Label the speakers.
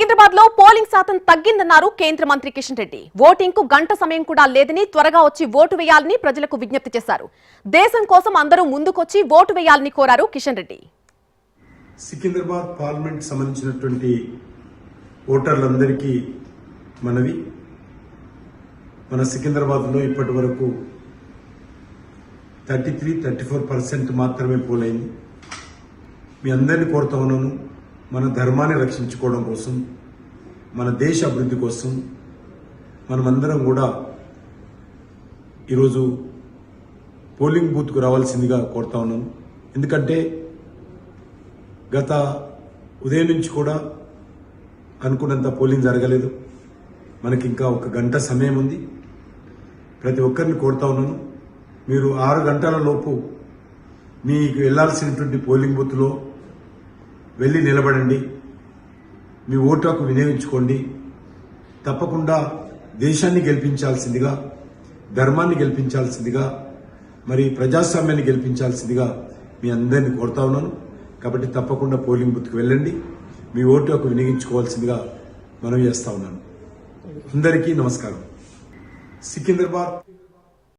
Speaker 1: సికింద్రాబాద్ లో పోలింగ్ శాతం తగ్గిందన్నారు కేంద్ర మంత్రి కిషన్ రెడ్డి. ఓటింగ్ కు గంట సమయం కూడా లేదని త్వరగా వచ్చి ఓటు వేయాలని ప్రజలకు విజ్ఞప్తి చేశారు. దేశం కోసం అందరూ ముందుకొచ్చి ఓటు వేయాలని కోరారు కిషన్ రెడ్డి.
Speaker 2: సికింద్రాబాద్ పార్లమెంట్ సంబంధించినటువంటి ఓటర్లందరికీ మనవి, మన సికింద్రాబాద్ లో ఇప్పటి వరకు 33-34% మాత్రమే పోలైంది. మీ అందరినీ కోరుతా ఉన్నాను, మన ధర్మాన్ని రక్షించుకోవడం కోసం, మన దేశ అభివృద్ధి కోసం మనమందరం కూడా ఈరోజు పోలింగ్ బూత్కు రావాల్సిందిగా కోరుతా ఉన్నాను. ఎందుకంటే గత ఉదయం నుంచి కూడా అనుకున్నంత పోలింగ్ జరగలేదు. మనకి ఇంకా 1 గంట సమయం ఉంది. ప్రతి ఒక్కరిని కోరుతా ఉన్నాను, మీరు 6 గంటల లోపు మీకు వెళ్లాల్సినటువంటి పోలింగ్ బూత్లో వెళ్ళి నిలబడండి, మీ ఓటు హక్కు వినియోగించుకోండి. తప్పకుండా దేశాన్ని గెలిపించాల్సిందిగా, ధర్మాన్ని గెలిపించాల్సిందిగా, మరి ప్రజాస్వామ్యాన్ని గెలిపించాల్సిందిగా మీ అందరినీ కోరుతా ఉన్నాను. కాబట్టి తప్పకుండా పోలింగ్ బూత్కి వెళ్ళండి, మీ ఓటు హక్కు వినియోగించుకోవాల్సిందిగా మనవి చేస్తా ఉన్నాను. అందరికీ నమస్కారం. సికింద్రాబాద్